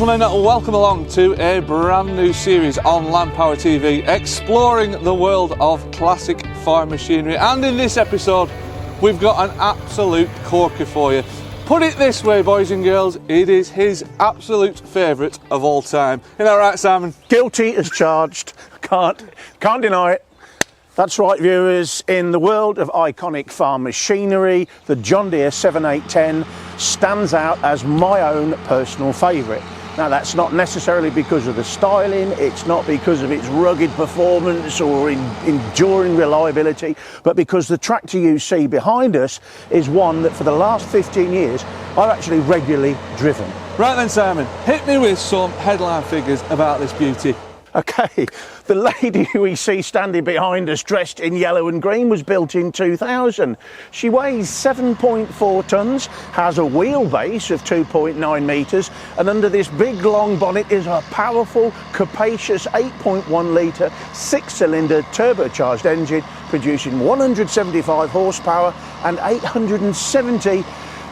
gentlemen, welcome along to a brand new series on Land Power TV, exploring the world of classic farm machinery. And in this episode, we've got an absolute corker for you. Put it this way, boys and girls, it is his absolute favourite of all time. Isn't that right, Simon? Guilty as charged. Can't deny it. That's right, viewers. In the world of iconic farm machinery, the John Deere 7810 stands out as my own personal favourite. Now, that's not necessarily because of the styling, it's not because of its rugged performance or enduring reliability, but because the tractor you see behind us is one that for the last 15 years I've actually regularly driven. Right then, Simon, hit me with some headline figures about this beauty. Okay, the lady who we see standing behind us dressed in yellow and green was built in 2000. She weighs 7.4 tonnes, has a wheelbase of 2.9 metres, and under this big long bonnet is a powerful, capacious 8.1 litre, 6-cylinder turbocharged engine producing 175 horsepower and 870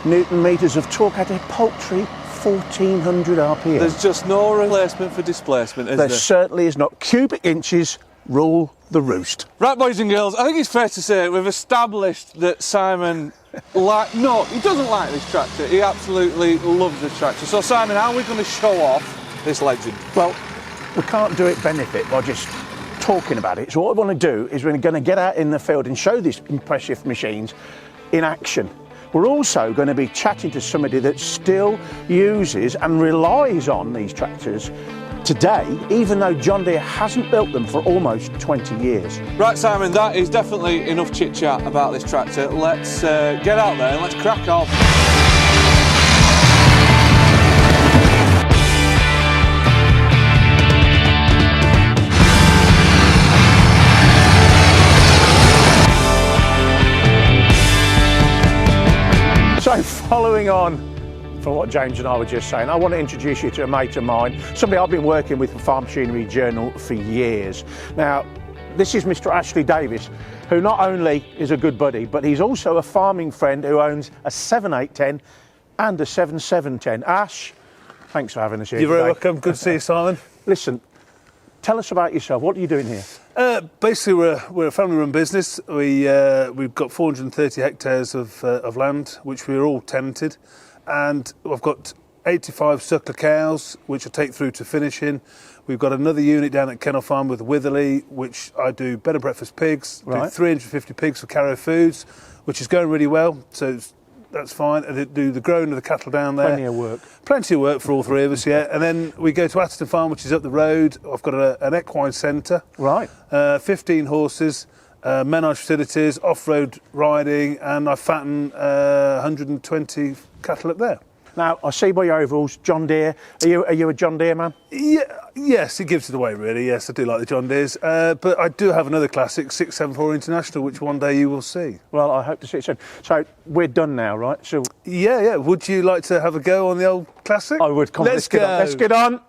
newton metres of torque at a paltry 1400 RPM. There's just no replacement for displacement, is there? There certainly is not. Cubic inches rule the roost. Right, boys and girls, I think it's fair to say we've established that Simon he doesn't like this tractor. He absolutely loves this tractor. So, Simon, how are we going to show off this legend? Well, we can't do it benefit by just talking about it. So what we want to do is we're going to get out in the field and show these impressive machines in action. We're also going to be chatting to somebody that still uses and relies on these tractors today, even though John Deere hasn't built them for almost 20 years. Right, Simon, that is definitely enough chit-chat about this tractor. Let's get out there and let's crack on. So following on from what James and I were just saying, I want to introduce you to a mate of mine, somebody I've been working with for Farm Machinery Journal for years. Now, this is Mr. Ashley Davis, who not only is a good buddy, but he's also a farming friend who owns a 7810 and a 7710. Ash, thanks for having us here. You're very today. welcome. Good to see you, Simon. Listen, tell us about yourself. What are you doing here? Basically, we're a family-run business. We've got 430 hectares of land, which we're all tenanted, and I've got 85 suckler cows, which I take through to finishing. We've got another unit down at Kennel Farm with Witherley, which I do bed and breakfast pigs. Right. Do 350 pigs for Carrow Foods, which is going really well. So that's fine. I do the growing of the cattle down there. Plenty of work. Plenty of work for all three of us, yeah. And then we go to Atherton Farm, which is up the road. I've got an equine centre. Right. 15 horses, menage facilities, off-road riding, and I fatten 120 cattle up there. Now, I see by your overalls, John Deere. Are you a John Deere man? Yeah, yes, it gives it away, really. Yes, I do like the John Deeres. But I do have another classic, 674 International, which one day you will see. Well, I hope to see it soon. So we're done now, right? So Yeah. Would you like to have a go on the old classic? I would. Come on, Let's go. Let's get on.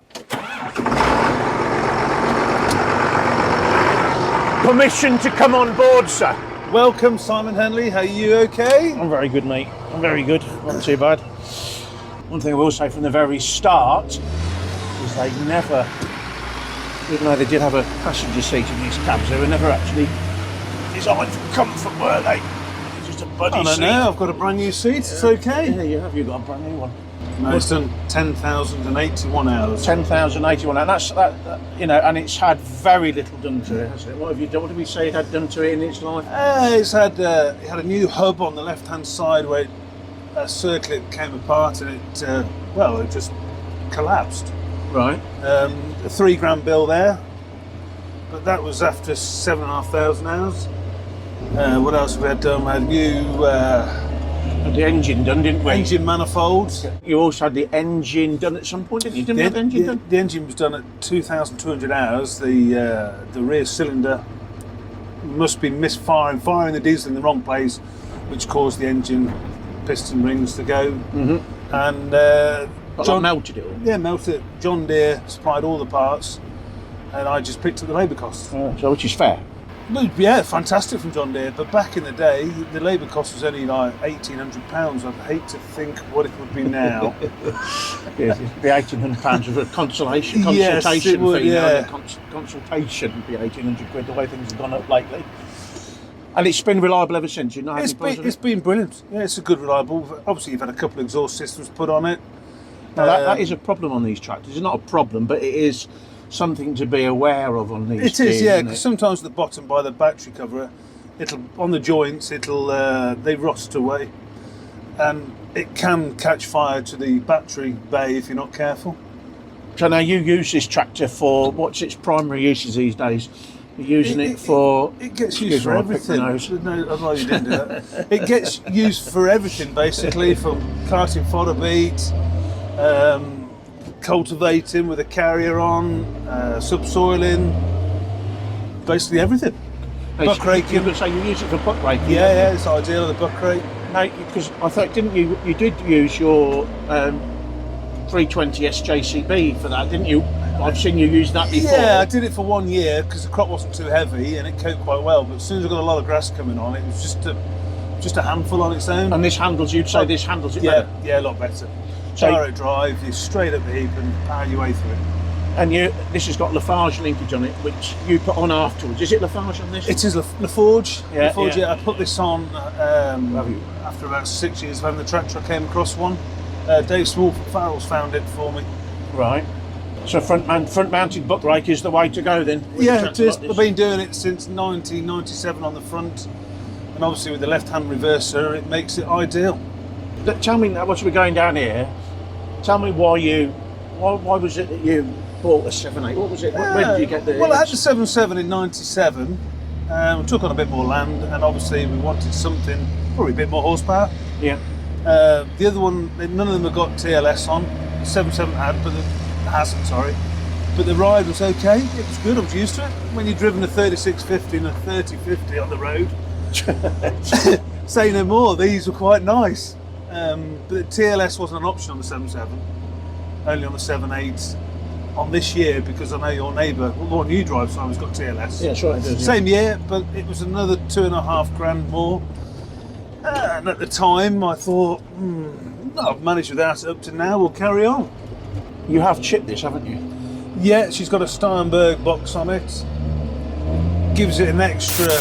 Permission to come on board, sir. Welcome, Simon Henley. How are you? Okay? I'm very good, mate. I'm very good. Not too bad. One thing I will say from the very start is they never, even though they did have a passenger seat in these cabs, they were never actually designed for comfort, were they? Just a buddy I don't seat. know. I've got a brand new seat. It's okay. Yeah, you have. You've got a brand new one. No, it's done 10,081 hours. 10,081, and that's that. And it's had very little done to it, hasn't it? What have you done? What did we say it had done to it in its life? It had a new hub on the left-hand side where a circlet came apart and it just collapsed. Right. A £3 grand bill there, but that was after 7,500 hours. What else have we had done? We had new Had the engine done, didn't we? engine manifolds. You also had the engine done at some point, didn't you? Didn't you have the engine done? The engine was done at 2,200 hours. The rear cylinder must be misfiring, firing the diesel in the wrong place, which caused the engine piston rings to go. Mm-hmm. And John melted it all. Yeah, melted it. John Deere supplied all the parts, and I just picked up the labour costs. So which is fair. Yeah, fantastic from John Deere. But back in the day, the labour cost was only like £1,800. I'd hate to think what it would be now. Yes, it'd be £1,800 of a consultation Yes, it would, fee. yeah. Consultation would be £1,800 the way things have gone up lately. And it's been reliable ever since. You've not had any problems with It's been brilliant. Yeah, it's a good reliable. Obviously, you've had a couple of exhaust systems put on it. Now, that is a problem on these tractors. It's not a problem, but it is something to be aware of on these. It is, yeah. Because sometimes the bottom by the battery cover, it'll on the joints, they rust away, and it can catch fire to the battery bay if you're not careful. So now you use this tractor for what's its primary uses these days? You're using it for. It gets used for everything. No, I you didn't do that. It gets used for everything basically, from carting fodder beet, cultivating with a carrier on, subsoiling, basically everything. Buck raking. You could say you use it for buck raking. Yeah, it's ideal, the buck rake. No, because I thought, didn't you? You did use your 320 SJCB for that, didn't you? I've seen you use that before. Yeah, I did it for 1 year because the crop wasn't too heavy and it coped quite well. But as soon as I got a lot of grass coming on, it was just a handful on its own. And this handles, you'd say this handles it better? Yeah, a lot better. So Direct drive, you straight up the heap and power your way through it. And this has got Lafarge linkage on it, which you put on afterwards. Is it Lafarge on this? It is Laforge. Yeah, Laforge, yeah. I put this on after about 6 years of having the tractor. I came across one. Dave Farrell's found it for me. Right. So front-mounted buck rake is the way to go then? Yeah, it is. I've been doing it since 1997 on the front, and obviously with the left-hand reverser, it makes it ideal. Tell me, once we're going down here, tell me why was it that you bought a 7.8? What was it? When did you get the? Well, I had the 7.7 in '97. We took on a bit more land, and obviously we wanted something probably a bit more horsepower. Yeah. The other one, none of them have got TLS on. The 7.7 had, but hasn't. Sorry, but the ride was okay. It was good. I was used to it. When you're driven a 3650 and a 3050 on the road, say no more. These were quite nice. But the TLS wasn't an option on the 7.7. Only on the 7.8 on this year, because I know your neighbour, well, the one you drive, so I was got TLS. Yeah, sure it does. Same year, but it was another $2,500 more. And at the time, I thought, I've managed without it up to now. We'll carry on. You have chipped this, haven't you? Yeah, she's got a Steinberg box on it. Gives it an extra